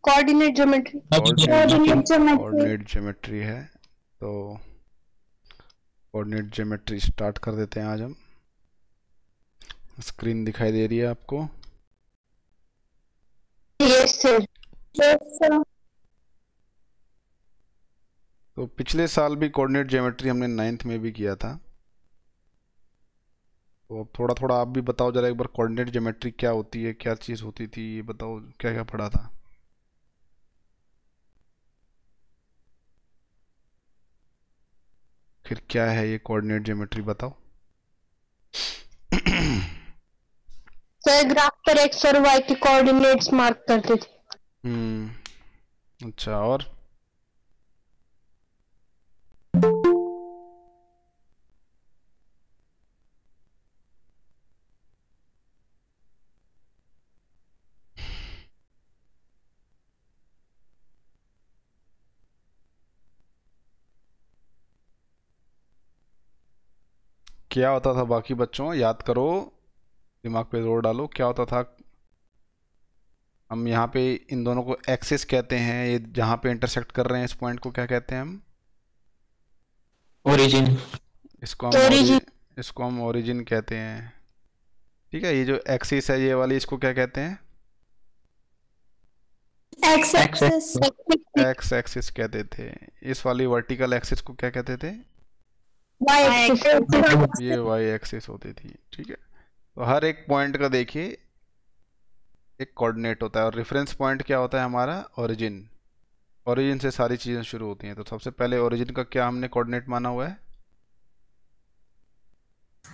Coordinate geometry. Coordinate geometry है, तो coordinate geometry start कर देते हैं आज हम। स्क्रीन दिखाई दे रही है आपको? Yes sir. तो पिछले साल भी कोऑर्डिनेट ज्योमेट्री हमने 9th में भी किया था, तो थोड़ा थोड़ा आप भी बताओ जरा एक बार, कोऑर्डिनेट ज्योमेट्री क्या होती है, क्या चीज़ होती थी, ये बताओ क्या क्या पढ़ा था। फिर क्या है ये कोऑर्डिनेट ज्योमेट्री, बताओ। सर ग्राफ पर एक्स और वाई के कोऑर्डिनेट्स मार्क करते थे। अच्छा, और क्या होता था बाकी बच्चों, याद करो, दिमाग पे जोर डालो, क्या होता था। हम यहाँ पे इन दोनों को एक्सिस कहते हैं, ये जहाँ पे इंटरसेक्ट कर रहे हैं इस पॉइंट को क्या कहते हैं हम? ओरिजिन। इसको हम ओरिजिन कहते हैं। ठीक है, ये जो एक्सिस है ये वाली, इसको क्या कहते हैं? एक्स एक्सिस कहते थे। इस वाली वर्टिकल एक्सिस को क्या कहते थे? Y axis. ये वाई एक्सिस होती थी। ठीक है, तो हर एक पॉइंट का देखिए एक कोऑर्डिनेट होता है, और रेफरेंस पॉइंट क्या होता है हमारा? ओरिजिन। ओरिजिन से सारी चीज़ें शुरू होती हैं, तो सबसे पहले ओरिजिन का क्या हमने कोऑर्डिनेट माना हुआ है?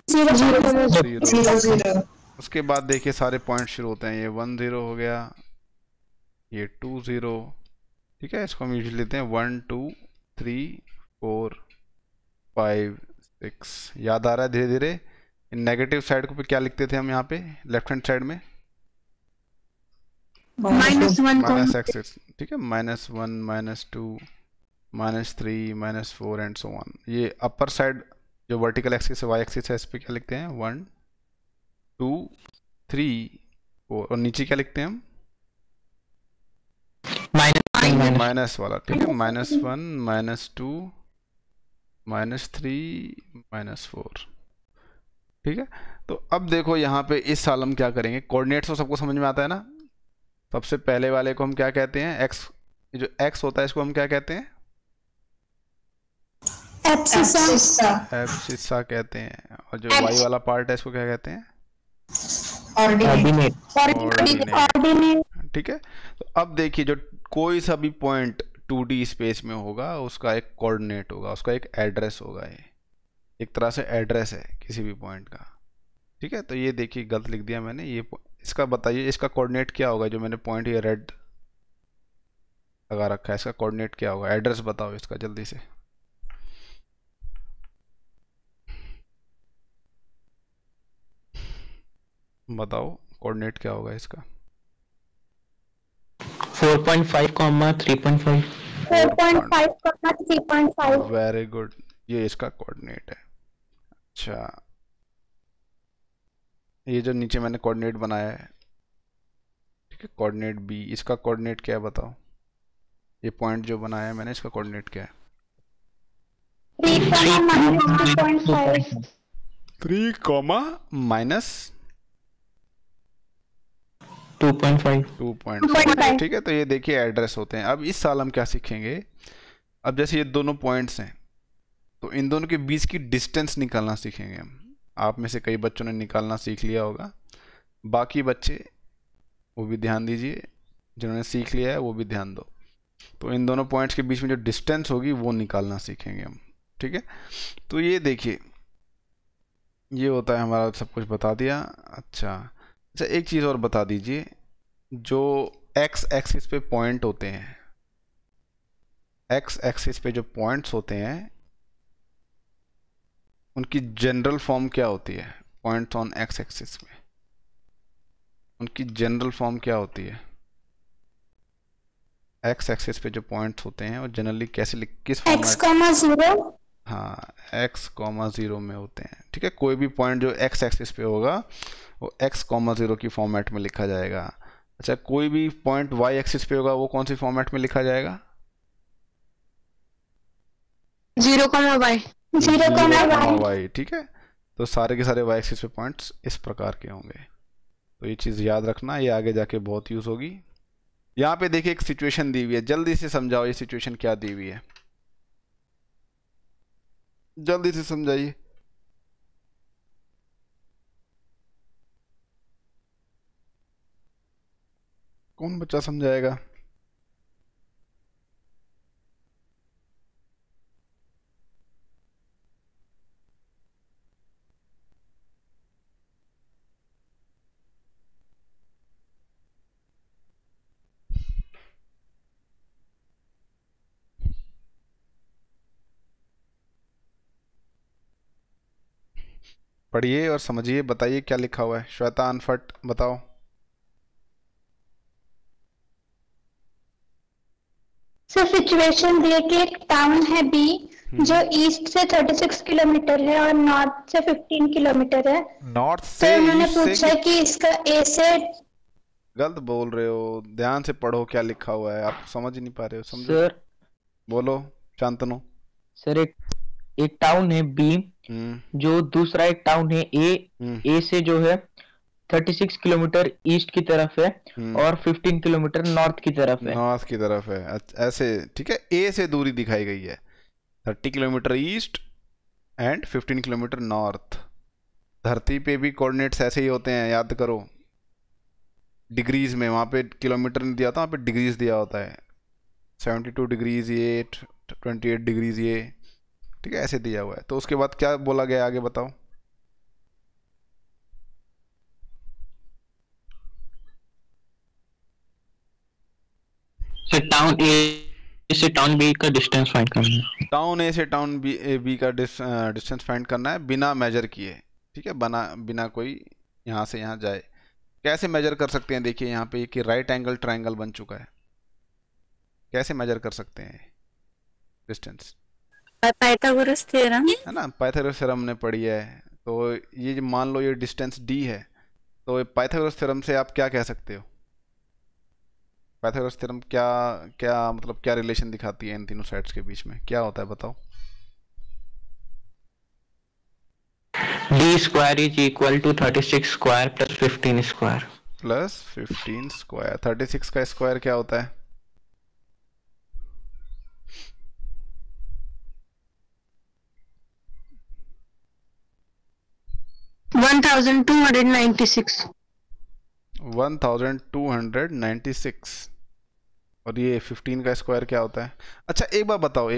0। उसके बाद देखिए सारे पॉइंट शुरू होते हैं, ये 1 0 हो गया, ये 2 0। ठीक है, इसको हम यूजुअली लेते हैं 1 2 3 4 5 6। याद आ रहा है धीरे धीरे? नेगेटिव साइड को पे क्या लिखते थे हम यहाँ पे लेफ्ट हैंड साइड में? -1 एक्सिस। ठीक है, -1 -2 -3 -4 एंड सो ऑन। ये अपर साइड जो वर्टिकल एक्सिस है, वाई एक्सिस है, इस पे क्या लिखते हैं? 1 2 3 4। और नीचे क्या लिखते हैं हम? माइनस वाला। ठीक है, -1 -2 -3 -4। ठीक है, तो अब देखो यहाँ पे इस साल हम क्या करेंगे, कोऑर्डिनेट्स तो सबको समझ में आता है ना। सबसे पहले वाले को हम क्या कहते हैं? एक्स। जो एक्स होता है इसको हम क्या कहते हैं? एब्सिसा कहते हैं। और जो वाई वाला पार्ट है इसको क्या कहते हैं? ऑर्डिनेट। ठीक है, तो अब देखिए जो कोई सा भी पॉइंट 2D स्पेस में होगा उसका एक कोऑर्डिनेट होगा, उसका एक एड्रेस होगा। ये एक तरह से एड्रेस है किसी भी पॉइंट का। ठीक है, तो ये देखिए गलत लिख दिया मैंने, ये इसका बताइए इसका कोऑर्डिनेट क्या होगा? जो मैंने पॉइंट ये रेड लगा रखा है, इसका कोऑर्डिनेट क्या होगा? एड्रेस बताओ इसका जल्दी से। बताओ कोऑर्डिनेट क्या होगा इसका? 4.5, 3.5। 4.5, 3.5। वेरी गुड, ये इसका कोऑर्डिनेट है। अच्छा, ये जो नीचे मैंने कोऑर्डिनेट बनाया है, ठीक है, कोऑर्डिनेट बी, इसका कोऑर्डिनेट क्या है बताओ? ये पॉइंट जो बनाया है मैंने, इसका कोऑर्डिनेट क्या है? 3, -2.5। 3, -2.5। ठीक है, तो ये देखिए एड्रेस होते हैं। अब इस साल हम क्या सीखेंगे? अब जैसे ये दोनों पॉइंट्स हैं, तो इन दोनों के बीच की डिस्टेंस निकालना सीखेंगे हम। आप में से कई बच्चों ने निकालना सीख लिया होगा, बाकी बच्चे वो भी ध्यान दीजिए, जिन्होंने सीख लिया है वो भी ध्यान दो। तो इन दोनों पॉइंट्स के बीच में जो डिस्टेंस होगी वो निकालना सीखेंगे हम। ठीक है, तो ये देखिए ये होता है हमारा, सब कुछ बता दिया। अच्छा, एक चीज़ और बता दीजिए, जो एक्स एक्सिस पे पॉइंट होते हैं, एक्स एक्सिस पे जो पॉइंट्स होते हैं उनकी जनरल फॉर्म क्या होती है? पॉइंट्स ऑन एक्स एक्सिस में उनकी जनरल फॉर्म क्या होती है? एक्स एक्सिस पे जो पॉइंट्स होते हैं वो जनरली कैसे किस x,0। हाँ, x,0 में होते हैं। ठीक है, कोई भी पॉइंट जो एक्स एक्सिस पे होगा वो x,0 की फॉर्मेट में लिखा जाएगा। अच्छा, कोई भी पॉइंट वाई एक्सिस पे होगा वो कौन सी फॉर्मेट में लिखा जाएगा? 0,y 0,y। ठीक है, तो सारे के सारे वाई एक्सिस पे पॉइंट्स इस प्रकार के होंगे। तो ये चीज़ याद रखना, ये आगे जाके बहुत यूज़ होगी। यहाँ पे देखिए एक सिचुएशन दी हुई है, जल्दी से समझाओ ये सिचुएशन क्या दी हुई है, जल्दी से समझाइए। कौन बच्चा समझाएगा? पढ़िए और समझिए, बताइए क्या लिखा हुआ है। श्वेता अनफट बताओ। सर सिचुएशन दिए कि एक टाउन है बी जो ईस्ट से 36 किलोमीटर है और नॉर्थ से 15 किलोमीटर है। नॉर्थ तो से उन्होंने ईस्ट से पूछा कि इसका ए से। गलत बोल रहे हो, ध्यान से पढ़ो क्या लिखा हुआ है, आप समझ ही नहीं पा रहे हो। समझो, सर बोलो शांतनु। सर एक टाउन है बी जो दूसरा एक टाउन है ए से जो है 36 किलोमीटर ईस्ट की तरफ है और 15 किलोमीटर नॉर्थ की तरफ है। नॉर्थ की तरफ है, ऐसे ठीक है। ए से दूरी दिखाई गई है 30 kilometre east and 15 kilometre north. धरती पे भी कोऑर्डिनेट्स ऐसे ही होते हैं, याद करो। डिग्रीज में, वहाँ पे किलोमीटर नहीं दिया था, वहाँ पे डिग्रीज दिया होता है। 72 डिग्रीज ये, 28 डिग्रीज ये, ठीक है, ऐसे दिया हुआ है। तो उसके बाद क्या बोला गया, आगे बताओ। सर टाउन ए से टाउन बी का डिस्टेंस फाइंड करना है। टाउन ए से टाउन बी का डिस्टेंस फाइंड करना है बिना मेजर किए, ठीक है, बिना कोई यहाँ से यहाँ जाए। कैसे मेजर कर सकते हैं? देखिए यहाँ पे कि राइट एंगल ट्रायंगल बन चुका है, कैसे मेजर कर सकते हैं डिस्टेंस? पाइथागोरस थ्योरम है ना, पाइथागोरस थ्योरम ने पढ़ी है। तो ये जो मान लो ये डिस्टेंस डी है, तो पाइथागोरस थ्योरम से आप क्या कह सकते हो? पाइथागोरस थ्योरम क्या क्या मतलब क्या रिलेशन दिखाती है इन तीनों साइड्स के बीच में, क्या होता है बताओ? D square is equal to 36 square plus 15 square. Plus 15 square. 36 का स्क्वायर क्या होता है? 1296। 1296। और ये 15 का स्क्वायर क्या होता है? अच्छा एक बार बताओ,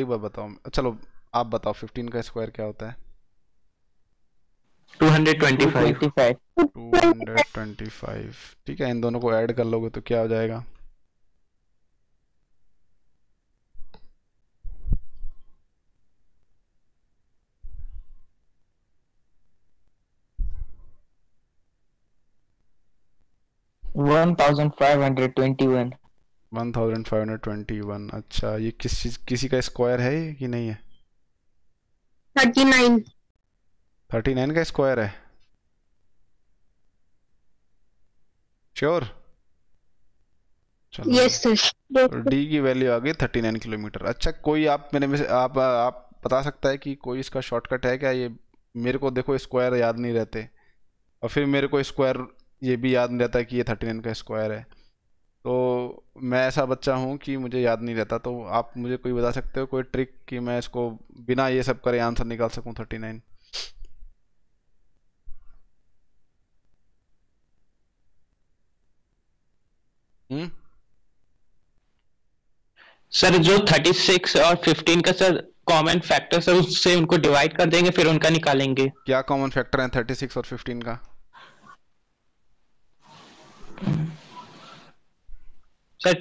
चलो आप बताओ 15 का स्क्वायर क्या होता है? 225। 225, ठीक है। इन दोनों को ऐड कर लोगे तो क्या हो जाएगा? $1,521। 1521। अच्छा, ये किसी का स्क्वायर है ये कि नहीं है? 39। 39 का स्क्वायर है, श्योर? चलो, यस सर। तो डी की वैल्यू आ गई 39 किलोमीटर। अच्छा, कोई आप मेरे में से आप बता सकता है कि कोई इसका शॉर्टकट है क्या? ये मेरे को देखो स्क्वायर याद नहीं रहते, और फिर मेरे को स्क्वायर ये भी याद नहीं रहता कि ये 39 का स्क्वायर है। तो मैं ऐसा बच्चा हूँ कि मुझे याद नहीं रहता। तो आप मुझे कोई बता सकते हो कोई ट्रिक कि मैं इसको बिना ये सब करे आंसर निकाल सकूँ 39? सर जो 36 और 15 का सर कॉमन फैक्टर सर उससे उनको डिवाइड कर देंगे फिर उनका निकालेंगे। क्या कॉमन फैक्टर है 36 और 15 का? सर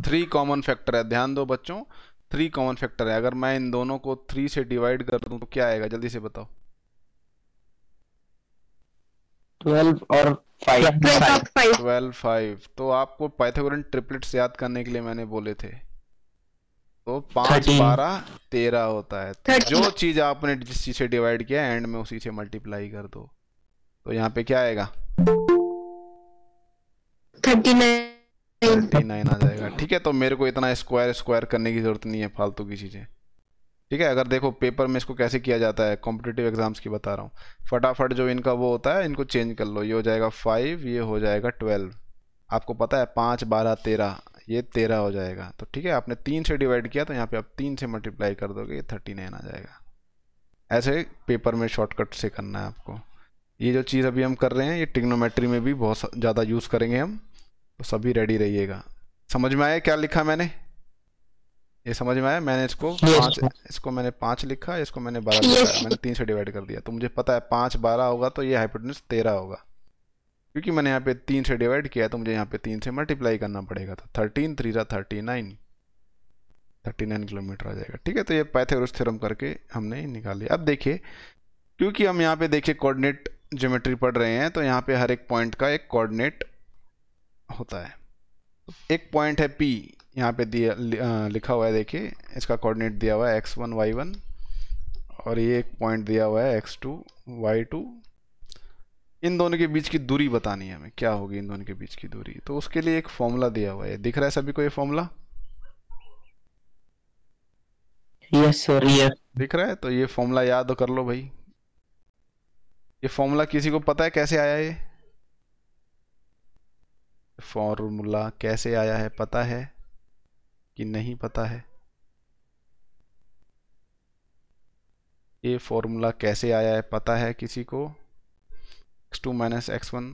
3 कॉमन फैक्टर है। ध्यान दो बच्चों, 3 कॉमन फैक्टर है। अगर मैं इन दोनों को 3 से डिवाइड कर दूं तो क्या आएगा, जल्दी से बताओ। 12 और 5। 12 5। तो आपको पाइथागोरन ट्रिपलेट्स याद करने के लिए मैंने बोले थे। तो 5 13। 12 13 होता है। तो 13। जो चीज आपने जिस चीज से डिवाइड किया एंड में उसी से मल्टीप्लाई कर दो। तो यहाँ पे क्या आएगा? 39 आ जाएगा। ठीक है, तो मेरे को इतना स्क्वायर करने की जरूरत नहीं है फालतू की चीज़ें। ठीक है, अगर देखो पेपर में इसको कैसे किया जाता है, कॉम्पिटिटिव एग्जाम्स की बता रहा हूँ, फटाफट जो इनका वो होता है इनको चेंज कर लो। ये हो जाएगा 5, ये हो जाएगा 12। आपको पता है 5, 12, 13, ये 13 हो जाएगा। तो ठीक है, आपने 3 से डिवाइड किया तो यहाँ पे आप 3 से मल्टीप्लाई कर दोगे, ये 39 आ जाएगा। ऐसे पेपर में शॉर्टकट से करना है आपको। ये जो चीज़ अभी हम कर रहे हैं ये ट्रिग्नोमेट्री में भी बहुत ज़्यादा यूज़ करेंगे हम, तो सभी रेडी रहिएगा। समझ में आया क्या लिखा मैंने? ये समझ में आया? मैंने इसको 5 लिखा, इसको मैंने 12 लिखा, मैंने 3 से डिवाइड कर दिया। तो मुझे पता है 5, 12 होगा तो ये हाइपोटेन्यूज 13 होगा, क्योंकि मैंने यहाँ पे 3 से डिवाइड किया तो मुझे यहाँ पे 3 से मल्टीप्लाई करना पड़ेगा। तो 13 3 39 किलोमीटर आ जाएगा। ठीक है, तो ये पाइथागोरस थ्योरम करके हमने निकाल लिया। अब देखिए, क्योंकि हम यहाँ पे देखिए कोऑर्डिनेट ज्योमेट्री पढ़ रहे हैं, तो यहाँ पे हर एक पॉइंट का एक कोऑर्डिनेट होता है। एक पॉइंट है P, यहाँ पे दिया लिखा हुआ है, देखिए इसका कोऑर्डिनेट दिया हुआ है x1 y1, और ये एक पॉइंट दिया हुआ है x2 y2। इन दोनों के बीच की दूरी बतानी है हमें, क्या होगी इन दोनों के बीच की दूरी। तो उसके लिए एक फॉर्मूला दिया हुआ है, दिख रहा है सभी को ये फॉर्मूला? यस सर, यस दिख रहा है? तो ये फॉर्मूला याद कर लो भाई। ये फॉर्मूला किसी को पता है कैसे आया? ये फॉर्मूला कैसे आया है, पता है कि नहीं पता है? ये फॉर्मूला कैसे आया है पता है किसी को? x2 माइनस x1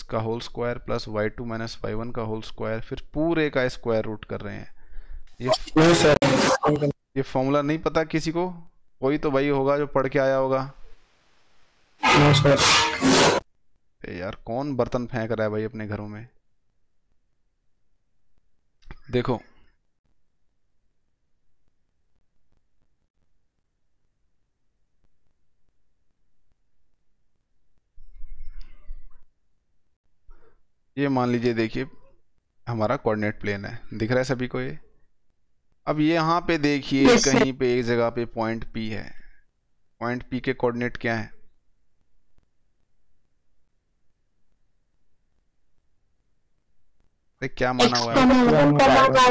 का whole square plus y2 minus y1 का होल स्क्वायर, फिर पूरे का स्क्वायर रूट कर रहे हैं। ये फॉर्मूला नहीं पता किसी को? कोई तो भाई होगा जो पढ़ के आया होगा। यार कौन बर्तन फेंक रहा है भाई अपने घरों में? देखो ये मान लीजिए, देखिए हमारा कोऑर्डिनेट प्लेन है, दिख रहा है सभी को ये? अब ये यहाँ पे देखिए कहीं पे एक जगह पे पॉइंट P है। पॉइंट P के कोऑर्डिनेट क्या है? क्या माना हुआ है?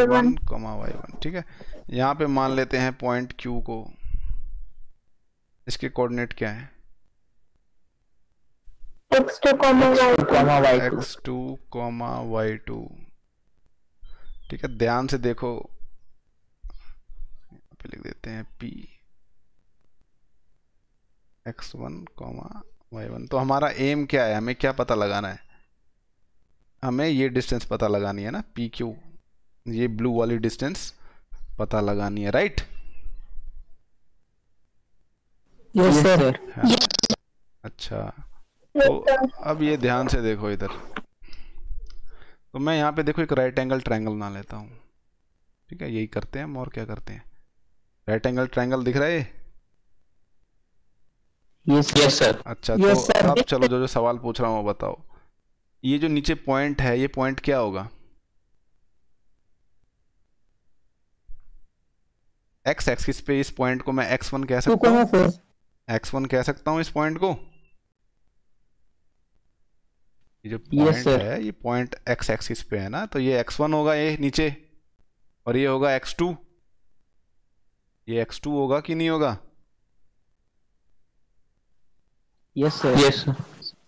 y1, ठीक है। यहाँ पे मान लेते हैं पॉइंट Q को, इसके कोऑर्डिनेट क्या है? x2, y2। ठीक है, ध्यान से देखो, यहाँ पे लिख देते हैं P x1, y1। तो हमारा एम क्या है? हमें क्या पता लगाना है? हमें ये डिस्टेंस पता लगानी है ना, PQ, ये ब्लू वाली डिस्टेंस पता लगानी है, राइट? Yes sir. अच्छा, तो अब ये ध्यान से देखो इधर। तो मैं यहाँ पे देखो एक राइट एंगल ट्रायंगल बना लेता हूँ। ठीक है, यही करते हैं हम, और क्या करते हैं? राइट एंगल ट्रायंगल दिख रहा है? Yes sir. अच्छा, तो अब चलो जो सवाल पूछ रहा हूँ वो बताओ। ये जो नीचे पॉइंट है, ये पॉइंट क्या होगा? x एक्सिस पे इस पॉइंट को मैं x1 कह सकता हूँ, x1 कह सकता हूँ इस पॉइंट को। ये जो पॉइंट है, ये पॉइंट x एक्सिस पे है ना, तो ये x1 होगा ये नीचे, और ये होगा x2। ये x2 होगा कि नहीं होगा? Yes sir, yes sir.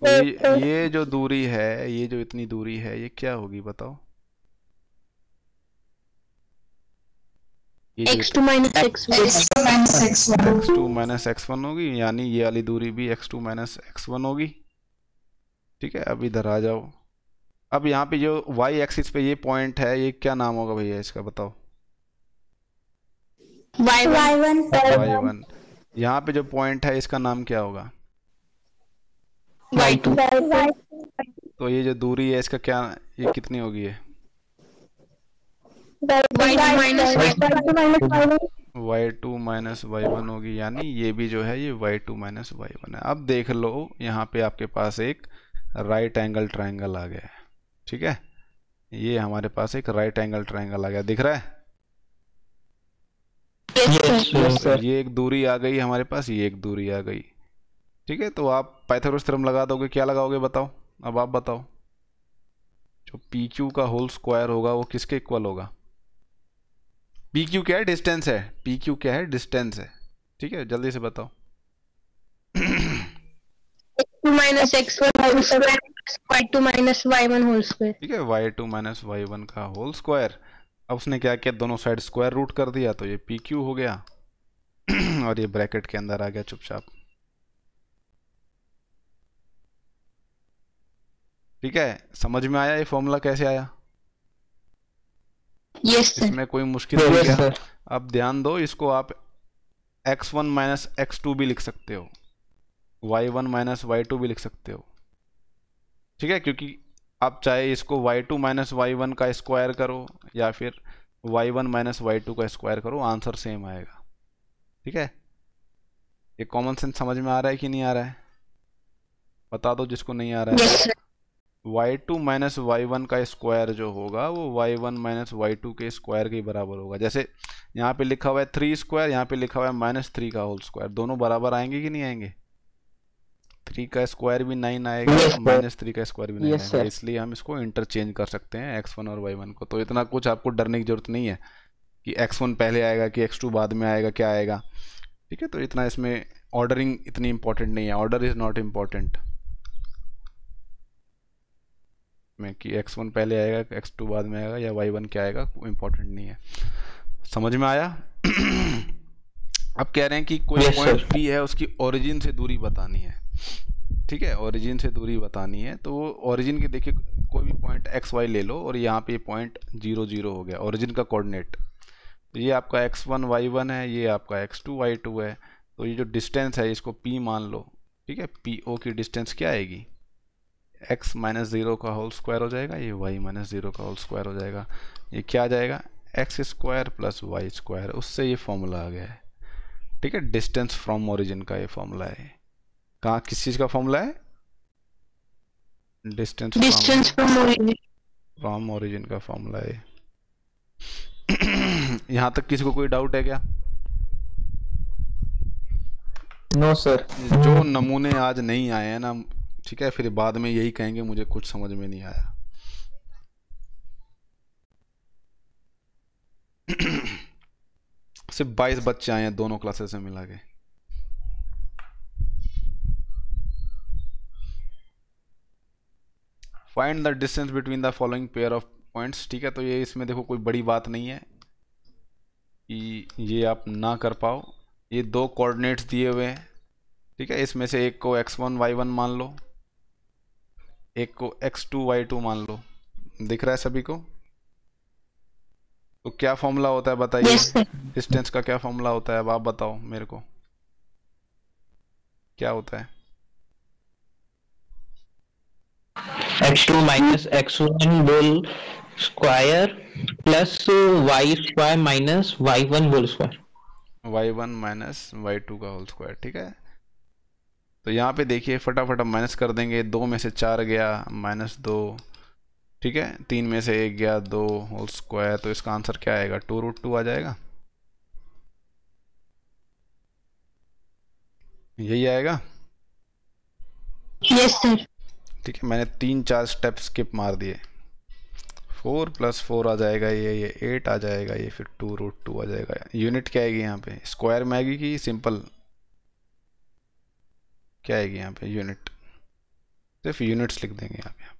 तो ये जो दूरी है, ये जो इतनी दूरी है, ये क्या होगी बताओ? x2 माइनस x1 होगी, यानी ये वाली दूरी भी x2 माइनस x1 होगी। ठीक है, अब इधर आ जाओ। अब यहाँ पे जो y एक्सिस पे ये पॉइंट है, ये क्या नाम होगा भैया इसका बताओ? y1। यहाँ पे जो पॉइंट है इसका नाम क्या होगा? y2। तो ये जो दूरी है इसका क्या, ये कितनी होगी? है y2 माइनस y1 होगी, यानी ये भी जो है ये y2 माइनस y1 है। अब देख लो, यहाँ पे आपके पास एक राइट एंगल ट्रायंगल आ गया है। ठीक है, ये हमारे पास एक राइट एंगल ट्रायंगल आ गया, दिख रहा है? Yes sir. ये एक दूरी आ गई हमारे पास, ये एक दूरी आ गई। ठीक है, तो आप पाइथागोरस थ्योरम लगा दोगे, क्या लगाओगे बताओ? अब आप बताओ। जो पी क्यू का होल स्क्वायर होगा वो किसके इक्वल होगा? पी क्यू क्या है? डिस्टेंस है। पी क्यू क्या है? डिस्टेंस है। ठीक है, जल्दी से बताओ। x2 minus x1 whole square y2 minus y1 whole square। ठीक है, y2 माइनस y1 का होल स्क्वायर। अब उसने क्या किया, दोनों साइड स्क्वायर रूट कर दिया, तो ये पी क्यू हो गया और ये ब्रैकेट के अंदर आ गया चुपचाप। ठीक है, समझ में आया ये फॉर्मूला कैसे आया? Yes sir. इसमें कोई मुश्किल नहीं है। अब ध्यान दो, इसको आप x1 माइनस x2 भी लिख सकते हो, y1 माइनस y2 भी लिख सकते हो। ठीक है, क्योंकि आप चाहे इसको y2 माइनस y1 का स्क्वायर करो या फिर y1 माइनस y2 का स्क्वायर करो, आंसर सेम आएगा। ठीक है, ये कॉमन सेंस समझ में आ रहा है कि नहीं आ रहा है? बता दो जिसको नहीं आ रहा है। Yes sir. y2 minus y1 का स्क्वायर जो होगा वो y1 माइनस y2 के स्क्वायर के बराबर होगा। जैसे यहाँ पे लिखा हुआ है 3 स्क्वायर, यहाँ पे लिखा हुआ है -3 का होल स्क्वायर, दोनों बराबर आएंगे कि नहीं आएंगे? 3 का स्क्वायर भी 9 आएगा, -3 का स्क्वायर भी 9 आएगा। इसलिए हम इसको इंटरचेंज कर सकते हैं x1 और y1 को। तो इतना कुछ आपको डरने की जरूरत नहीं है कि x1 पहले आएगा कि x2 बाद में आएगा, क्या आएगा। ठीक है, तो इतना इसमें ऑर्डरिंग इतनी इंपॉर्टेंट नहीं है। ऑर्डर इज नॉट इम्पॉर्टेंट में कि x1 पहले आएगा, x2 बाद में आएगा या y1 क्या आएगा, इम्पोर्टेंट नहीं है। समझ में आया? अब कह रहे हैं कि कोई पॉइंट P है, उसकी ओरिजिन से दूरी बतानी है। ठीक है, ओरिजिन से दूरी बतानी है, तो ओरिजिन के देखिए कोई भी पॉइंट x y ले लो और यहाँ पे पॉइंट 0 0 हो गया, ओरिजिन का कोऑर्डिनेट। तो ये आपका x1 y1 है, ये आपका x2 y2 है। तो ये जो डिस्टेंस है इसको P मान लो। ठीक है, PO की डिस्टेंस क्या आएगी? x माइनस 0 का होल स्क्वायर हो जाएगा, ये y माइनस 0 का होल स्क्वायर हो जाएगा। ये क्या आ जाएगा? x square plus Y square. उससे ये फॉर्मूला आ गया है। ठीक है, डिस्टेंस फ्रॉम ओरिजिन का ये फॉर्मूला है। कहाँ, किस चीज़ का फॉर्मूला है? डिस्टेंस फ्रॉम ओरिजिन का फॉर्मूला है। यहाँ तक किसी को कोई डाउट है क्या? No sir. जो नमूने आज नहीं आए हैं ना, ठीक है, फिर बाद में यही कहेंगे मुझे कुछ समझ में नहीं आया। सिर्फ 22 बच्चे आए हैं दोनों क्लासेस से मिला के। Find the distance between the following pair of points. ठीक है, तो ये इसमें देखो कोई बड़ी बात नहीं है कि ये आप ना कर पाओ। ये दो कोऑर्डिनेट्स दिए हुए हैं। ठीक है, इसमें से एक को x1 y1 मान लो, एक को x2 y2 मान लो। दिख रहा है सभी को? तो क्या फॉर्मूला होता है बताइए? डिस्टेंस का क्या फॉर्मूला होता है? अब आप बताओ मेरे को, क्या होता है? x2 minus x1 whole square plus y square minus y1 whole square. y1 minus y2 का होल स्क्वायर। ठीक है, तो यहाँ पे देखिए फटाफट माइनस कर देंगे। 2 में से 4 गया, -2। ठीक है, 3 में से 1 गया, 2 होल स्क्वायर। तो इसका आंसर क्या आएगा? 2√2 आ जाएगा। यही आएगा। Yes sir. ठीक है, मैंने 3-4 स्टेप स्किप मार दिए। 4 + 4 आ जाएगा, ये 8 आ जाएगा, ये फिर 2√2 आ जाएगा। यूनिट क्या आएगी यहाँ पे? स्क्वायर में आएगी कि सिंपल? क्या आएगी यहाँ पे? यूनिट। सिर्फ यूनिट्स लिख देंगे यहाँ पे।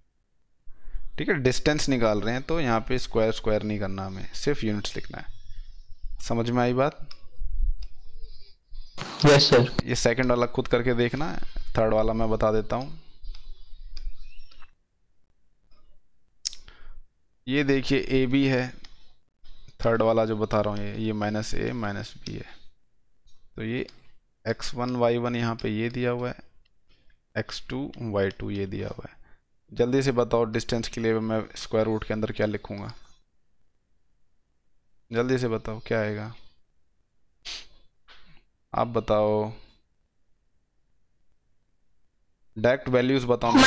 ठीक है, डिस्टेंस निकाल रहे हैं तो यहाँ पे स्क्वायर स्क्वायर नहीं करना, हमें सिर्फ यूनिट्स लिखना है। समझ में आई बात? Yes sir. ये सेकंड वाला खुद करके देखना है, थर्ड वाला मैं बता देता हूँ। ये देखिए ए बी है, थर्ड वाला जो बता रहा हूँ ये -a -b है। तो ये x1 y1 यहाँ पे ये दिया हुआ है, x2 y2 ये दिया हुआ है। जल्दी से बताओ डिस्टेंस के लिए मैं स्क्वायर रूट के अंदर क्या लिखूंगा? जल्दी से बताओ क्या आएगा? आप बताओ, डायरेक्ट वैल्यूज बताओ। -a +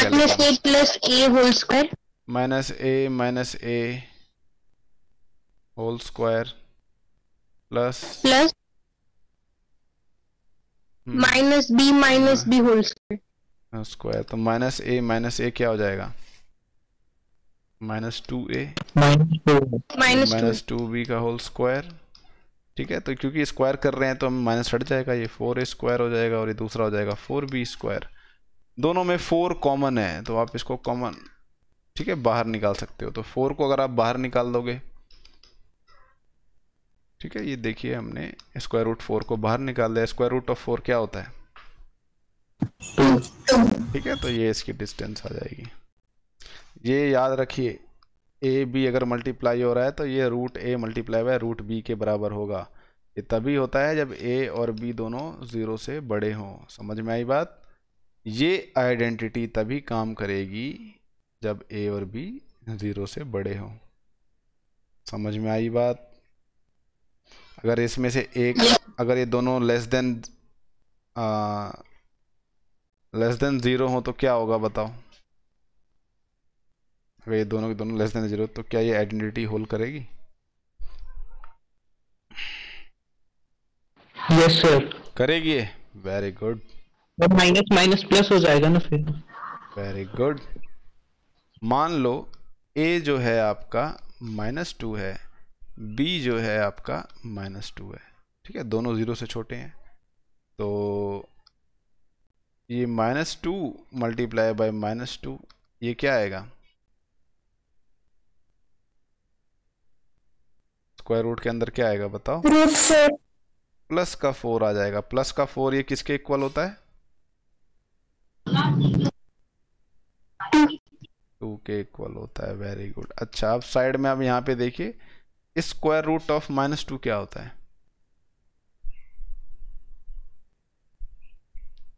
a whole square -a whole square plus -b -b whole square. Square. तो -a क्या हो जाएगा? -2a -2 -2b का होल स्क्वायर। ठीक है, तो क्योंकि स्क्वायर कर रहे हैं तो हम माइनस हट जाएगा, ये 4a स्क्वायर हो जाएगा और ये दूसरा हो जाएगा 4b स्क्वायर। दोनों में 4 कॉमन है तो आप इसको कॉमन, ठीक है, बाहर निकाल सकते हो। तो 4 को अगर आप बाहर निकाल दोगे, ठीक है, ये देखिए हमने स्क्वायर रूट 4 को बाहर निकाल दिया। स्क्वायर रूट ऑफ 4 क्या होता है? 2। ठीक है, तो ये इसकी डिस्टेंस आ जाएगी। ये याद रखिए, ए बी अगर मल्टीप्लाई हो रहा है तो ये root A multiply by root B के बराबर होगा। ये तभी होता है जब ए और बी दोनों 0 से बड़े हों। समझ में आई बात? ये आइडेंटिटी तभी काम करेगी जब ए और बी 0 से बड़े हों। समझ में आई बात? अगर इसमें से एक, अगर ये दोनों लेस देन 0 हो तो क्या होगा बताओ? अगर ये दोनों के दोनों लेस देन 0 तो क्या ये आइडेंटिटी होल्ड करेगी? Yes sir. करेगी ये? वेरी गुड, और माइनस माइनस प्लस हो जाएगा ना फिर। Very good. मान लो a जो है आपका -2 है, b जो है आपका -2 है। ठीक है, दोनों 0 से छोटे हैं, तो ये -2 मल्टीप्लाई बाय -2, ये क्या आएगा? स्क्वायर रूट के अंदर क्या आएगा बताओ? √4। प्लस का 4 आ जाएगा। प्लस का 4 ये किसके इक्वल होता है? 2 के इक्वल होता है। Very good. अच्छा, अब साइड में अब यहाँ पे देखिए, स्क्वायर रूट ऑफ -2 क्या होता है?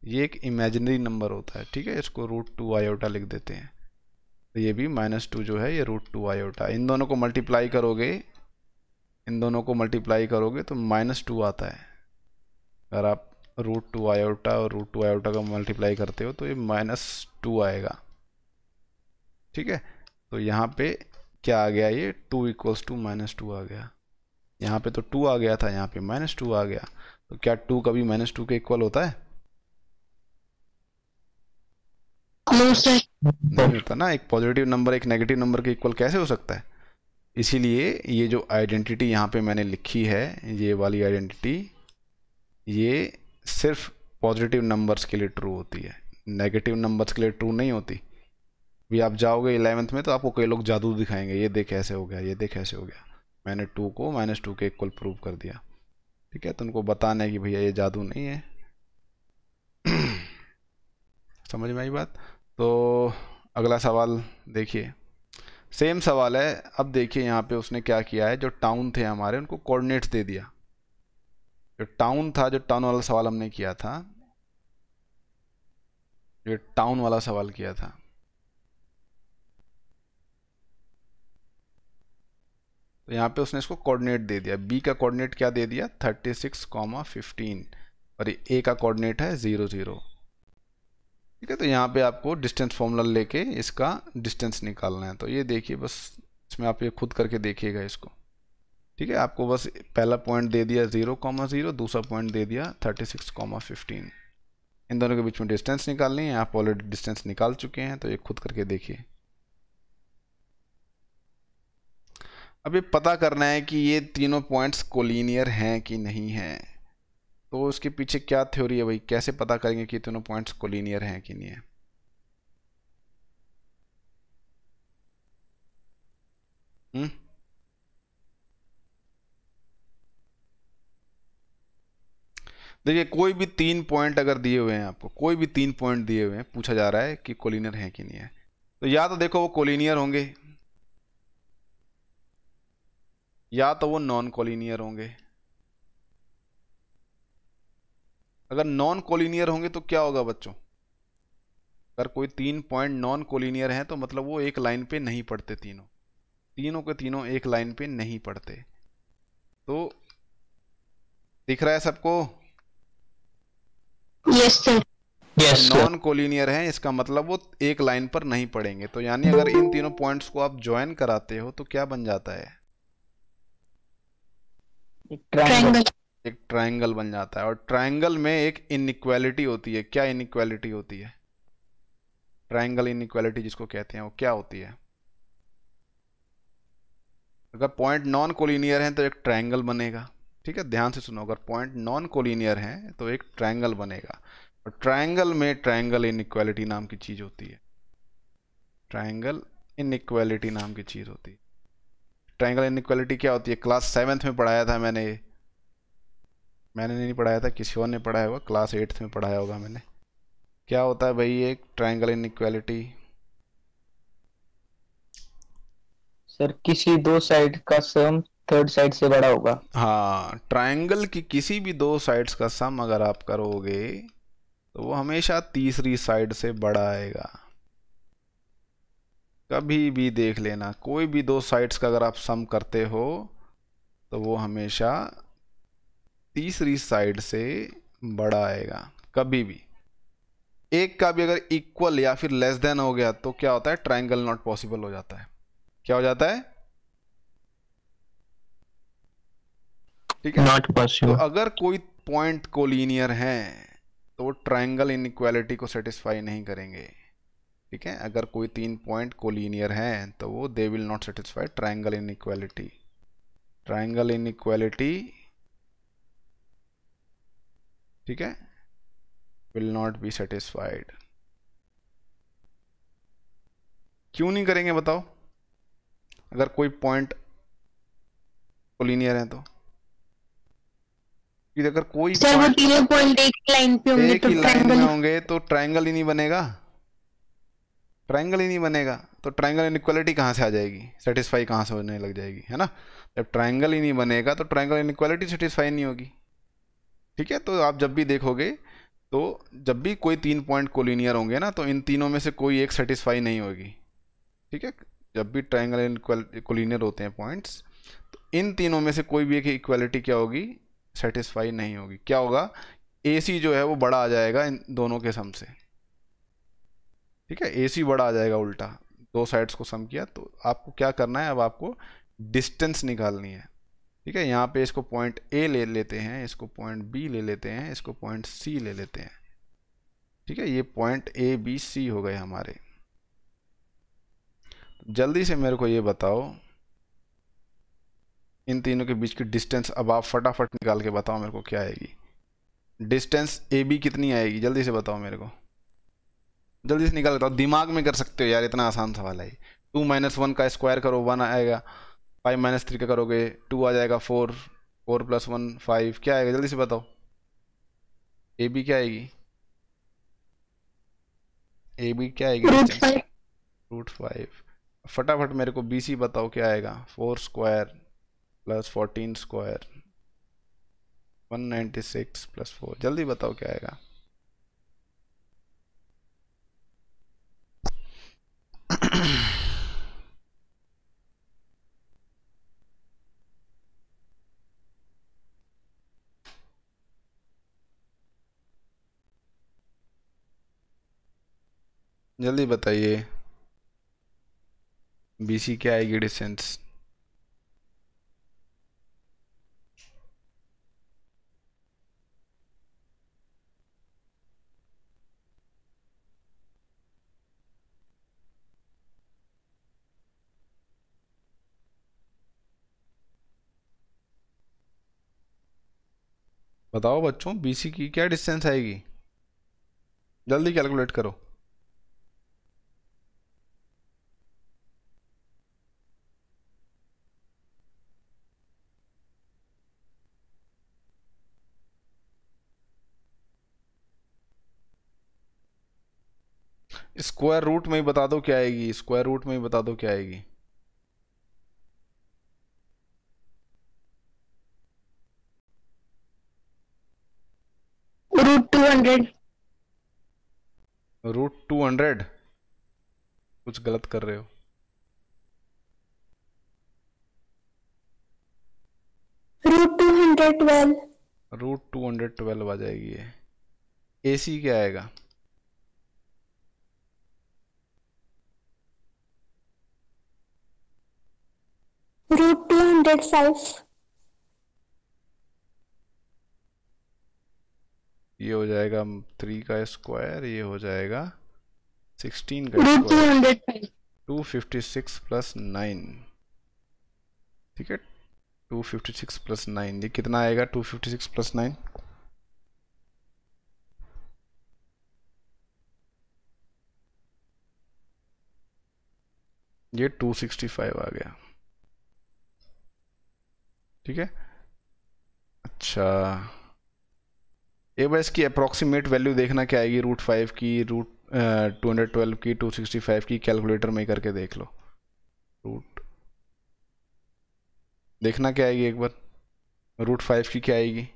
ये एक इमेजिनरी नंबर होता है। ठीक है, इसको √2 आयोटा लिख देते हैं। तो ये भी -2 जो है ये √2 आयोटा। इन दोनों को मल्टीप्लाई करोगे, इन दोनों को मल्टीप्लाई करोगे तो -2 आता है। अगर आप √2 आयोटा और √2 आयोटा का मल्टीप्लाई करते हो तो ये -2 आएगा। ठीक है, तो यहाँ पे क्या आ गया? ये 2 = -2 आ गया। यहाँ पे तो 2 आ गया था, यहाँ पे -2 आ गया। तो क्या 2 कभी -2 के इक्वल होता है? नहीं होता ना। एक पॉजिटिव नंबर एक नेगेटिव नंबर के इक्वल कैसे हो सकता है? इसीलिए ये जो आइडेंटिटी यहाँ पे मैंने लिखी है, ये वाली आइडेंटिटी, ये सिर्फ पॉजिटिव नंबर्स के लिए ट्रू होती है, नेगेटिव नंबर्स के लिए ट्रू नहीं होती। भी आप जाओगे 11th में तो आपको कई लोग जादू दिखाएंगे, ये देख ऐसे हो गया, ये देख ऐसे हो गया, मैंने 2 को -2 के इक्वल प्रूव कर दिया। ठीक है, तो उनको बताना है कि भैया ये जादू नहीं है। समझ में आई बात? तो अगला सवाल देखिए, सेम सवाल है। अब देखिए यहाँ पे उसने क्या किया है, जो टाउन थे हमारे उनको कोऑर्डिनेट्स दे दिया। जो टाउन था, जो टाउन वाला सवाल हमने किया था, जो टाउन वाला सवाल किया था, तो यहाँ पे उसने इसको कोऑर्डिनेट दे दिया। बी का कोऑर्डिनेट क्या दे दिया? 36,15 और ए का कोऑर्डिनेट है 0 0। ठीक है, तो यहाँ पे आपको डिस्टेंस फॉर्मूला लेके इसका डिस्टेंस निकालना है। तो ये देखिए, बस इसमें आप ये खुद करके देखिएगा इसको। ठीक है, आपको बस पहला पॉइंट दे दिया 0, 0, दूसरा पॉइंट दे दिया 36,15। इन दोनों के बीच में डिस्टेंस निकालनी है। आप ऑलरेडी डिस्टेंस निकाल चुके हैं, तो ये खुद करके देखिए। अब ये पता करना है कि ये तीनों पॉइंट्स कोलिनियर हैं कि नहीं हैं। तो उसके पीछे क्या थ्योरी है भाई? कैसे पता करेंगे कि तीनों पॉइंट्स कोलिनियर हैं कि नहीं है? देखिए, कोई भी 3 पॉइंट अगर दिए हुए हैं आपको, कोई भी 3 पॉइंट दिए हुए हैं, पूछा जा रहा है कि कोलिनियर हैं कि नहीं है, तो या तो देखो वो कोलिनियर होंगे या तो वो नॉन कोलिनियर होंगे। अगर नॉन कोलिनियर होंगे तो क्या होगा बच्चों? अगर कोई 3 पॉइंट नॉन कोलिनियर हैं तो मतलब वो एक लाइन पे नहीं पड़ते, तीनों के तीनों एक लाइन पे नहीं पड़ते। तो दिख रहा है सबको? Yes sir. Yes non collinear हैं इसका मतलब वो एक लाइन पर नहीं पड़ेंगे। तो यानी अगर इन तीनों पॉइंट्स को आप ज्वाइन कराते हो तो क्या बन जाता है? ट्रायंगल। एक ट्रायंगल बन जाता है। और ट्रायंगल में एक इनइक्वालिटी होती है। क्या इनइक्वालिटी होती है? ट्रायंगल इनइक्वालिटी जिसको कहते हैं वो क्या होती है? अगर पॉइंट नॉन कोलिनियर है तो एक ट्रायंगल बनेगा। ठीक है, ध्यान से सुनो, अगर पॉइंट नॉन कोलिनियर है तो एक ट्रायंगल बनेगा, और ट्रायंगल में ट्रायंगल इनइक्वालिटी नाम की चीज होती है। ट्रायंगल इनइक्वालिटी नाम की चीज होती है। ट्रायंगल इनइक्वालिटी क्या होती है? क्लास 7th में पढ़ाया था मैंने नहीं पढ़ाया था, किसी और ने पढ़ाया होगा, क्लास 8th में पढ़ाया होगा मैंने। क्या होता है भाई एक ट्रायंगल इनइक्वालिटी? सर किसी दो साइड का सम थर्ड साइड से बड़ा होगा। हाँ, ट्रायंगल की किसी भी दो साइड्स का सम अगर आप करोगे तो वो हमेशा तीसरी साइड से बड़ा आएगा। कभी भी देख लेना, कोई भी दो साइड्स का अगर आप सम करते हो तो वो हमेशा तीसरी साइड से बड़ा आएगा, कभी भी। एक का भी अगर इक्वल या फिर लेस देन हो गया तो क्या होता है? ट्रायंगल नॉट पॉसिबल हो जाता है। क्या हो जाता है? ठीक है, नॉट पॉसिबल। तो अगर कोई पॉइंट कोलिनियर है तो ट्रायंगल इनइक्वालिटी को सेटिस्फाई नहीं करेंगे। ठीक है, अगर कोई तीन पॉइंट कोलिनियर हैं तो वो they will not satisfy triangle inequality. Triangle inequality, ठीक है, विल नॉट बी सेटिस्फाइड। क्यों नहीं करेंगे बताओ? अगर कोई पॉइंट कोलिनियर है तो कि अगर कोई सर वो तीनों पॉइंट एक लाइन पे होंगे एक तो ही लाइन में ट्रायंगल होंगे तो ट्रायंगल ही नहीं बनेगा। ट्रायंगल ही नहीं बनेगा तो ट्रायंगल इनइक्वालिटी कहाँ से आ जाएगी? सेटिस्फाई कहाँ से होने लग जाएगी, है ना? जब ट्रायंगल ही नहीं बनेगा तो ट्रायंगल इनइक्वालिटी सेटिस्फाई नहीं होगी। ठीक है, तो आप जब भी देखोगे तो जब भी कोई तीन पॉइंट कोलिनियर होंगे ना तो इन तीनों में से कोई एक सेटिस्फाई नहीं होगी। ठीक है, जब भी ट्रायंगल कोलिनियर होते हैं पॉइंट्स तो इन तीनों में से कोई भी एक इक्वालिटी क्या होगी? सेटिस्फाई नहीं होगी। क्या होगा? AC जो है वो बड़ा आ जाएगा इन दोनों के सम से। ठीक है, AC बड़ा आ जाएगा उल्टा, दो साइड्स को सम किया। तो आपको क्या करना है, अब आपको डिस्टेंस निकालनी है। ठीक है, यहाँ पे इसको पॉइंट A ले लेते हैं, इसको पॉइंट B ले लेते हैं, इसको पॉइंट C ले लेते हैं। ठीक है, ये पॉइंट ABC हो गए हमारे। जल्दी से मेरे को ये बताओ इन तीनों के बीच की डिस्टेंस, अब आप फटाफट निकाल के बताओ मेरे को क्या आएगी। डिस्टेंस AB कितनी आएगी? जल्दी से बताओ मेरे को, जल्दी से निकाल के बताओ। दिमाग में कर सकते हो यार, इतना आसान सवाल है। 2 - 1 का स्क्वायर करो 1 आएगा, 5 - 3 का करोगे 2 आ जाएगा, 4 + 1 5। क्या आएगा जल्दी से बताओ? AB क्या आएगी? AB क्या आएगी? डिस्टेंस √5। फटाफट मेरे को BC बताओ क्या आएगा? 4² + 14² 196 + 4। जल्दी बताओ क्या आएगा? जल्दी बताइए, BC क्या आएगी डिस्टेंस? बताओ बच्चों, BC की क्या डिस्टेंस आएगी? जल्दी कैलकुलेट करो। स्क्वायर रूट में ही बता दो क्या आएगी, स्क्वायर रूट में ही बता दो क्या आएगी। √200। √200? कुछ गलत कर रहे हो। √212। √212 आ जाएगी ये। AC क्या आएगा? √205। ये हो जाएगा 3 का स्क्वायर, ये हो जाएगा 16 का स्क्वायर, √205। 256 + 9। ठीक है, 256 प्लस 9, ये कितना आएगा? 256 प्लस 9, ये 265 आ गया। ठीक है, अच्छा एक बार इसकी अप्रॉक्सीमेट वैल्यू देखना क्या आएगी, √5 की, √212 की, 265 की, कैलकुलेटर में करके देख लो। रूट देखना क्या आएगी एक बार, √5 की क्या आएगी,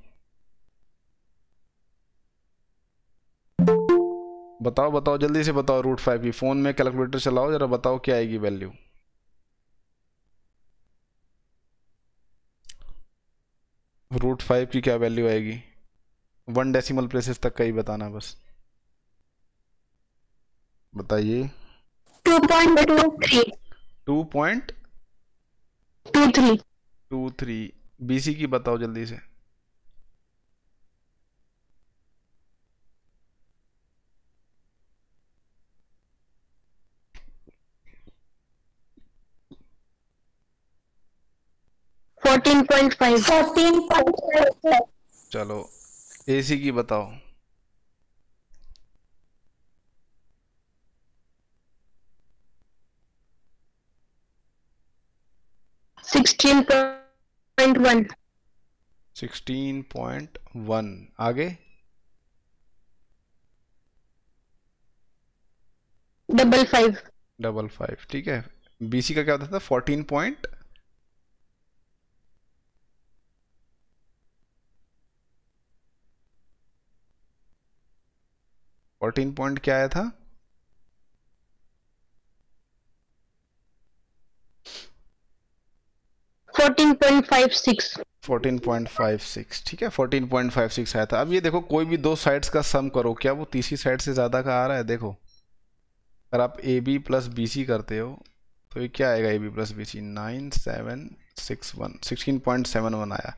बताओ बताओ जल्दी से बताओ। √5 की फ़ोन में कैलकुलेटर चलाओ जरा, बताओ क्या आएगी वैल्यू। √5 की क्या वैल्यू आएगी, 1 डेसिमल प्लेसेस तक का ही बताना बस, बताइए। 2.23 2.23। BC की बताओ जल्दी से। Fourteen point five. चलो AC की बताओ। 16.1। 16.1 आगे। 55। ठीक है, BC का क्या होता था, 14 पॉइंट 14 पॉइंट क्या आया था, 14.56। 14.56। ठीक है, 14.56 आया था। अब ये देखो कोई भी दो साइड्स का सम करो, क्या वो तीसरी साइड से ज़्यादा का आ रहा है? देखो अगर आप AB प्लस BC करते हो तो ये क्या आएगा, AB प्लस BC 9761, 16.71 आया।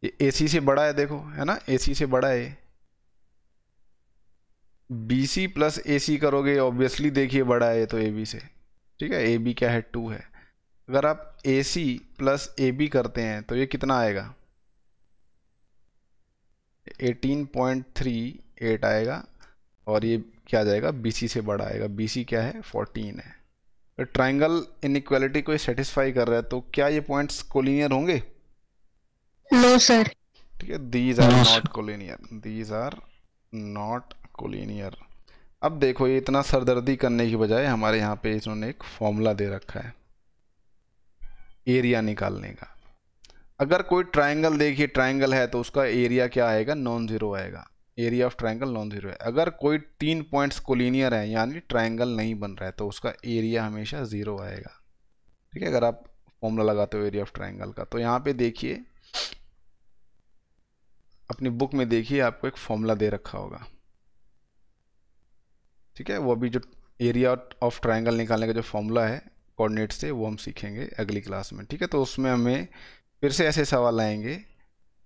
ये AC से बड़ा है, देखो है ना, AC से बड़ा है। BC प्लस AC करोगे ऑब्वियसली, देखिए बड़ा है ये तो AB से। ठीक है, AB क्या है, 2 है। अगर आप AC प्लस AB करते हैं तो ये कितना आएगा, 18.38 आएगा। और ये क्या आ जाएगा, BC से बड़ा आएगा। BC क्या है, 14 है। तो ट्राइंगल इनइक्वालिटी को सेटिस्फाई कर रहा है, तो क्या ये पॉइंट्स कोलिनियर होंगे? No sir. ठीक है, these are not collinear, these are not collinear. अब देखो ये इतना सरदर्दी करने की बजाय हमारे यहाँ पे इन्होंने एक फॉर्मूला दे रखा है एरिया निकालने का। अगर कोई ट्राइंगल, देखिए ट्राइंगल है तो उसका एरिया क्या आएगा, नॉन जीरो आएगा। Area of triangle non zero है। अगर कोई 3 पॉइंट्स कोलिनियर है यानी ट्राइंगल नहीं बन रहा है तो उसका एरिया हमेशा 0 आएगा। ठीक है, अगर आप फॉर्मूला लगाते हो एरिया ऑफ ट्राइंगल का, तो यहाँ पे देखिए अपनी बुक में देखिए आपको एक फॉर्मूला दे रखा होगा। ठीक है, वो अभी जो एरिया ऑफ ट्राइंगल निकालने का जो फॉर्मूला है कोऑर्डिनेट से, वो हम सीखेंगे अगली क्लास में। ठीक है, तो उसमें हमें फिर से ऐसे सवाल आएंगे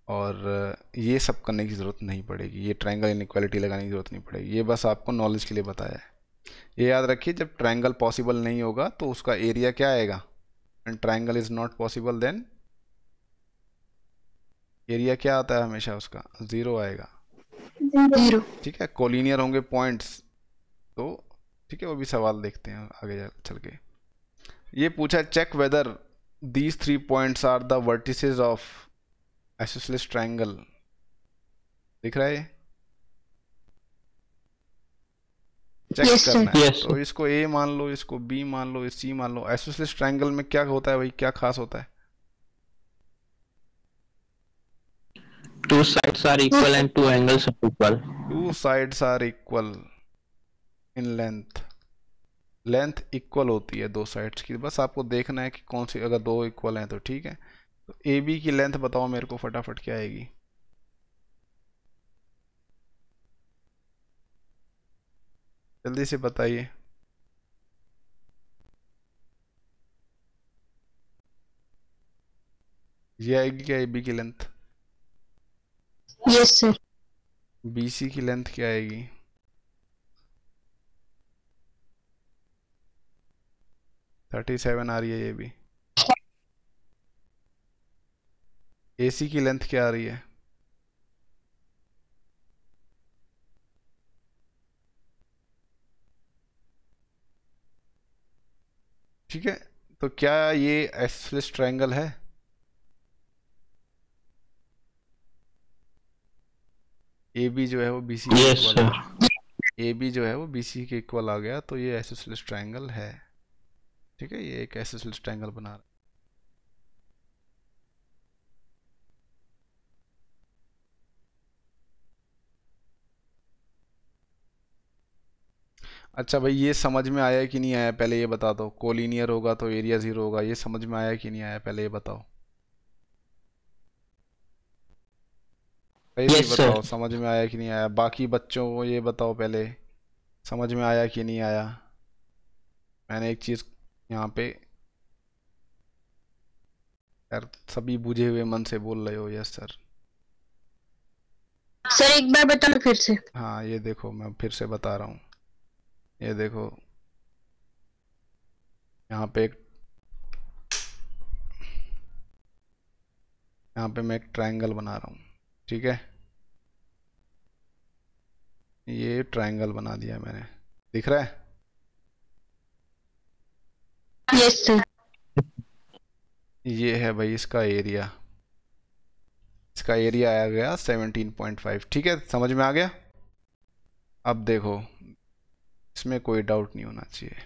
और ये सब करने की ज़रूरत नहीं पड़ेगी, ये ट्रायंगल इनइक्वालिटी लगाने की ज़रूरत नहीं पड़ेगी। ये बस आपको नॉलेज के लिए बताया है। ये याद रखिए, जब ट्रायंगल पॉसिबल नहीं होगा तो उसका एरिया क्या आएगा, and triangle is not possible then area क्या आता है, हमेशा उसका 0 आएगा। 0। ठीक है, कोलिनियर होंगे पॉइंट्स तो। ठीक है, वो भी सवाल देखते हैं आगे चल के। ये पूछा, check whether these 3 points are the vertices of isosceles triangle. दिख रहा है, चेक करना है। तो इसको A मान लो, इसको B मान लो, C मान लो। आइसोसेलेस ट्रायंगल में क्या होता है भाई, क्या खास होता है? 2 sides are equal and 2 angles are equal. 2 sides are equal in length। Length equal होती है 2 साइड्स की। बस आपको देखना है कि कौन सी, अगर 2 इक्वल हैं तो ठीक है। तो AB की लेंथ बताओ मेरे को फटाफट, क्या आएगी? जल्दी से बताइए। ये आएगी क्या AB की लेंथ? Yes sir. BC की लेंथ क्या आएगी? $37 आ रही है ये भी। AC की लेंथ क्या आ रही है? ठीक है, तो क्या ये आइसोसेलेस ट्रायंगल है? AB जो है वो BC के यस इक्वल सर। AB जो है वो BC के इक्वल आ गया, तो ये आइसोसेलेस ट्रायंगल है। ठीक है, ये एक आइसोसेलेस ट्रायंगल बना रहा है। अच्छा भाई, ये समझ में आया कि नहीं आया पहले ये बता दो। कोलिनियर होगा तो एरिया 0 होगा, ये समझ में आया कि नहीं आया पहले ये बताओ। सही सही यस सर। बताओ, समझ में आया कि नहीं आया। बाकी बच्चों को ये बताओ पहले, समझ में आया कि नहीं आया। मैंने एक चीज़ यहाँ पे, यार सभी बुझे हुए मन से बोल रहे हो यस सर। सर एक बार बताओ फिर से। हाँ ये देखो, मैं फिर से बता रहा हूँ। ये देखो, यहाँ पे मैं एक ट्रायंगल बना रहा हूँ। ठीक है, ये ट्रायंगल बना दिया मैंने, दिख रहा है? Yes sir. ये है भाई इसका एरिया, इसका एरिया आ गया 17.5। ठीक है, समझ में आ गया। अब देखो, इसमें कोई डाउट नहीं होना चाहिए।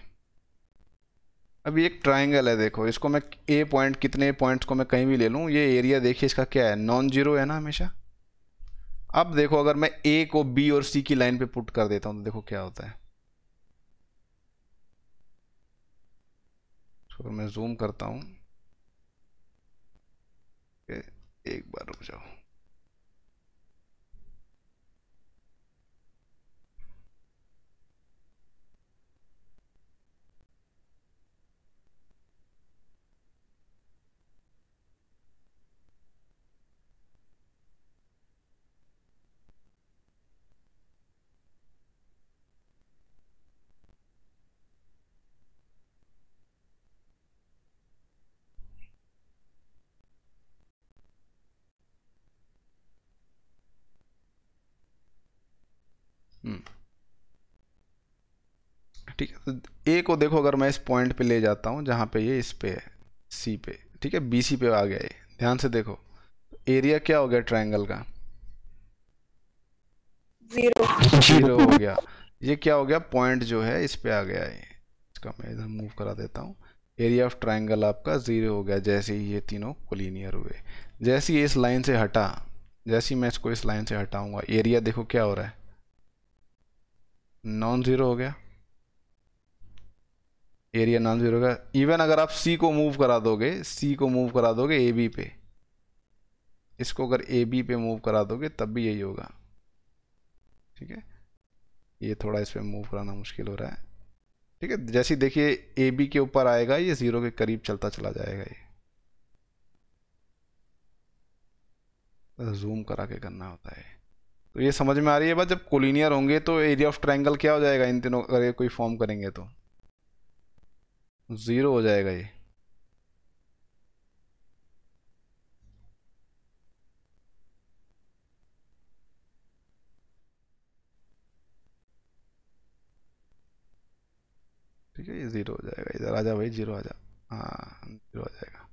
अभी एक ट्रायंगल है, देखो इसको मैं ए पॉइंट, कितने पॉइंट्स को मैं कहीं भी ले लूँ, ये एरिया देखिए इसका क्या है, नॉन जीरो है ना हमेशा। अब देखो, अगर मैं ए को बी और सी की लाइन पे पुट कर देता हूँ तो देखो क्या होता है। तो मैं जूम करता हूँ, एक बार रुक जाओ। ठीक है, तो ए को देखो, अगर मैं इस पॉइंट पे ले जाता हूँ जहाँ पे ये इस पे है, सी पे, ठीक है, BC पे आ गया ये, ध्यान से देखो। एरिया क्या हो गया ट्रायंगल का? जीरो हो गया। ये क्या हो गया, पॉइंट जो है इस पे आ गया है, इसका मैं इधर मूव करा देता हूँ। एरिया ऑफ ट्रायंगल आपका 0 हो गया जैसे ही ये तीनों कोलिनियर हुए। जैसे ही इस लाइन से हटा, जैसे ही मैं इसको इस लाइन से हटाऊंगा, एरिया देखो क्या हो रहा है, नॉन जीरो हो गया। एरिया नॉन जीरो होगा। इवन अगर आप सी को मूव करा दोगे, AB पे, इसको अगर AB पे मूव करा दोगे तब भी यही होगा। ठीक है, ये थोड़ा इस पे मूव कराना मुश्किल हो रहा है। ठीक है, जैसे देखिए AB के ऊपर आएगा ये 0 के करीब चलता चला जाएगा। ये जूम करा के करना होता है। तो ये समझ में आ रही है बात, जब कोलिनियर होंगे तो एरिया ऑफ ट्रायंगल क्या हो जाएगा, इन तीनों अगर ये कोई फॉर्म करेंगे तो 0 हो जाएगा ये। ठीक है, ये 0 हो जाएगा। इधर आ जा भाई, 0 आ जा। हाँ 0 हो जाएगा।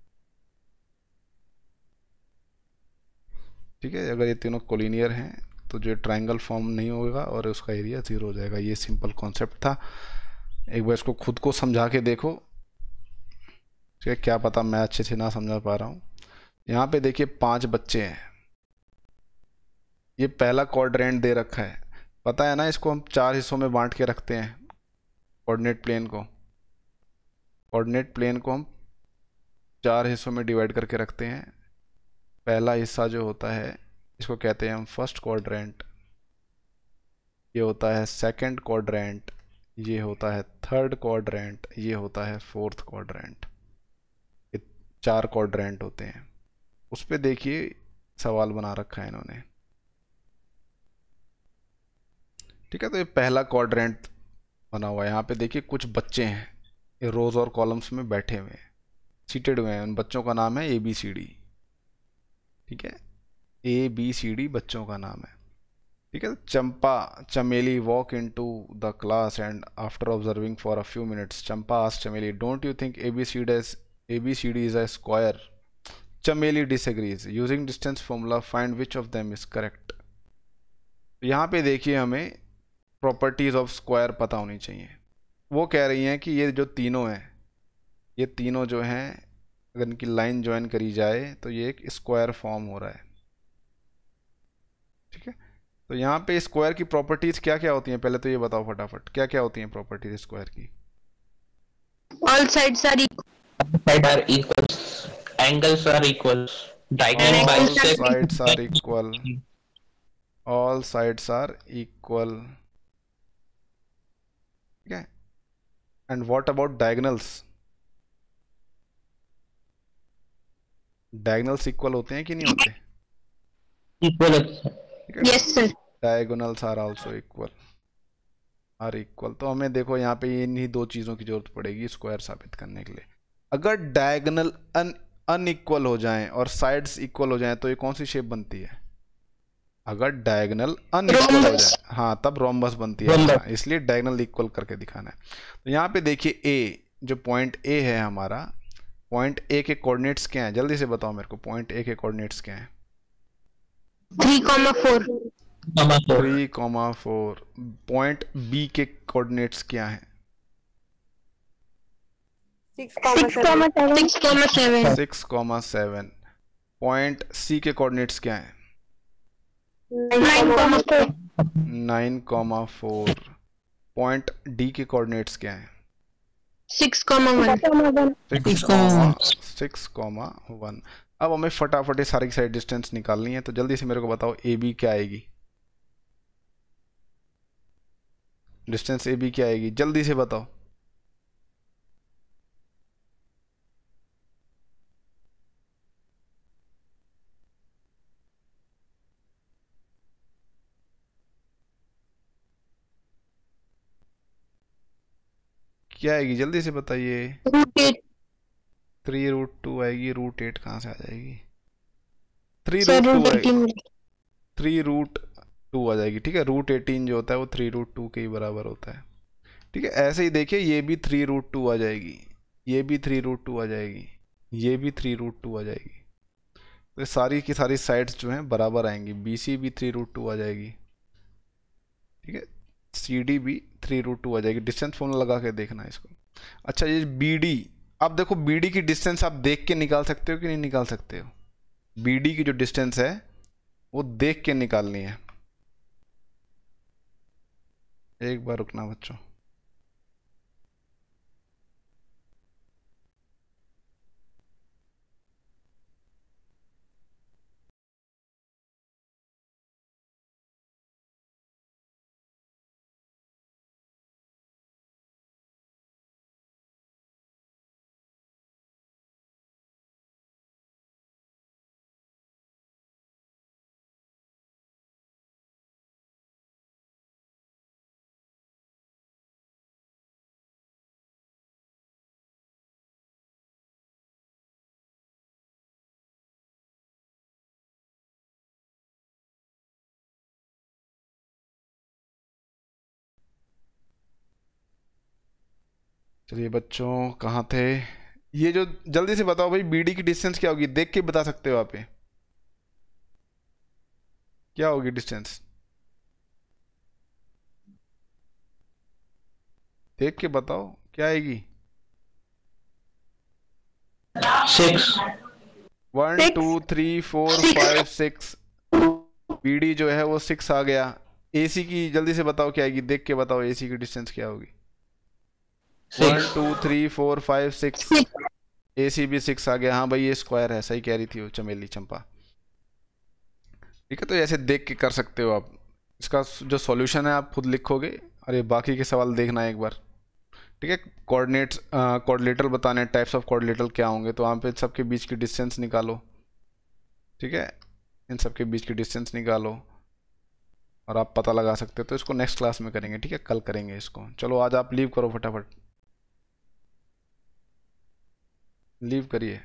ठीक है, अगर ये तीनों कोलिनियर हैं तो जो ट्रायंगल फॉर्म नहीं होगा और उसका एरिया 0 हो जाएगा। ये सिंपल कॉन्सेप्ट था, एक बार इसको खुद को समझा के देखो। ठीक है, क्या पता मैं अच्छे से ना समझा पा रहा हूँ। यहाँ पे देखिए 5 बच्चे हैं, ये पहला क्वाड्रेंट दे रखा है, पता है ना, इसको हम 4 हिस्सों में बांट के रखते हैं। कोऑर्डिनेट प्लेन को हम 4 हिस्सों में डिवाइड करके रखते हैं। पहला हिस्सा जो होता है इसको कहते हैं हम फर्स्ट क्वाड्रेंट, ये होता है सेकंड क्वाड्रेंट, ये होता है थर्ड क्वाड्रेंट, ये होता है फोर्थ क्वाड्रेंट। ये 4 क्वाड्रेंट होते हैं। उस पे देखिए सवाल बना रखा है इन्होंने। ठीक है, तो ये पहला क्वाड्रेंट बना हुआ है। यहाँ पे देखिए कुछ बच्चे हैं, ये रोज और कॉलम्स में बैठे हुए हैं, सीटेड हुए हैं। उन बच्चों का नाम है ABCD। ठीक है, ABCD बच्चों का नाम है। ठीक है, Champa Chameli walk into the class and after observing for a few minutes Champa asked Chameli, don't you think ABCD is a square? Chameli disagrees. Using distance formula find which of them is correct. यहाँ पे देखिए हमें प्रॉपर्टीज ऑफ स्क्वायर पता होनी चाहिए। वो कह रही हैं कि ये जो तीनों हैं, ये तीनों जो हैं अगर इनकी लाइन ज्वाइन करी जाए तो ये एक स्क्वायर फॉर्म हो रहा है। ठीक है, तो यहाँ पे स्क्वायर की प्रॉपर्टीज क्या क्या होती हैं, पहले तो ये बताओ फटाफट, क्या क्या होती हैं प्रॉपर्टीज स्क्वायर की? All sides are equal. Sides are equal. Angles are equal. Diagonal All bisects. sides are equal. All sides are equal. ठीक है, and what about diagonals? Diagonals equal होते हैं कि नहीं होते? Equal. ठीक है, Yes, sir. diagonals are also equal. are equal. तो हमें देखो यहाँ पे इन्हीं दो चीज़ों की जरूरत पड़ेगी स्क्वायर साबित करने के लिए। अगर डायगोनल अनइक्वल हो जाएं और साइड्स इक्वल हो जाएं तो ये कौन सी शेप बनती है? अगर डायगोनल अनइक्वल हो जाए, हाँ, तब रोम्बस बनती है। हाँ, इसलिए डायगोनल इक्वल करके दिखाना है। तो यहाँ पे देखिए ए, जो पॉइंट ए है हमारा, पॉइंट ए के कोऑर्डिनेट्स क्या हैं? जल्दी से बताओ मेरे को, पॉइंट ए के कोऑर्डिनेट्स क्या हैं? 3,4. 3,4। पॉइंट बी के कोऑर्डिनेट्स क्या हैं? 6,7. 6,7। पॉइंट सी के कोऑर्डिनेट्स क्या हैं? 9,4. 9,4। पॉइंट डी के कोऑर्डिनेट्स क्या हैं? 6,1. 6,1। अब हमें फटाफट ये सारी साइड डिस्टेंस निकालनी है, तो जल्दी से मेरे को बताओ ए बी क्या आएगी? डिस्टेंस ए बी क्या आएगी, जल्दी से बताओ। क्या आएगी, जल्दी से बताइए। √8. 3√2 आएगी। √8 कहाँ से आ जाएगी? 3 Sir, √2 आएगी। √18. 3√2 आ जाएगी। ठीक है, √18 जो होता है वो 3√2 के ही बराबर होता है। ठीक है, ऐसे ही देखिए ये भी 3√2 आ जाएगी, ये भी 3√2 आ जाएगी, ये भी 3√2 आ जाएगी। तो सारी की सारी साइड्स जो हैं बराबर आएंगी। BC भी 3√2 आ जाएगी। ठीक है, CD भी 3√2 आ जाएगी। डिस्टेंस फॉर्मूला लगा के देखना इसको। अच्छा, ये BD, अब देखो BD की डिस्टेंस आप देख के निकाल सकते हो कि नहीं निकाल सकते हो? BD की जो डिस्टेंस है वो देख के निकालनी है। एक बार रुकना बच्चों। चलिए बच्चों, कहाँ थे? ये जो, जल्दी से बताओ भाई, BD की डिस्टेंस क्या होगी? देख के बता सकते हो आप, ये क्या होगी डिस्टेंस? देख के बताओ क्या आएगी? 6. 1 2 3 4 5 6। BD जो है वो 6 आ गया। AC की जल्दी से बताओ क्या आएगी? देख के बताओ AC की डिस्टेंस क्या होगी? 1 2 3 4 5 6। AC भी 6 आ गया। हाँ भाई, ये स्क्वायर है, सही कह रही थी वो चमेली चंपा। ठीक है, तो ऐसे देख के कर सकते हो आप। इसका जो सॉल्यूशन है आप खुद लिखोगे और ये बाकी के सवाल देखना एक बार। ठीक है, कोऑर्डिनेट्स, कोऑर्डिनेटर बताने, टाइप्स ऑफ कोऑर्डिनेटर क्या होंगे, तो वहाँ पे सबके बीच की डिस्टेंस निकालो। ठीक है, इन सबके बीच की डिस्टेंस निकालो और आप पता लगा सकते हो। तो इसको नेक्स्ट क्लास में करेंगे। ठीक है, कल करेंगे इसको। चलो आज आप लीव करो फटाफट, लीव करिए।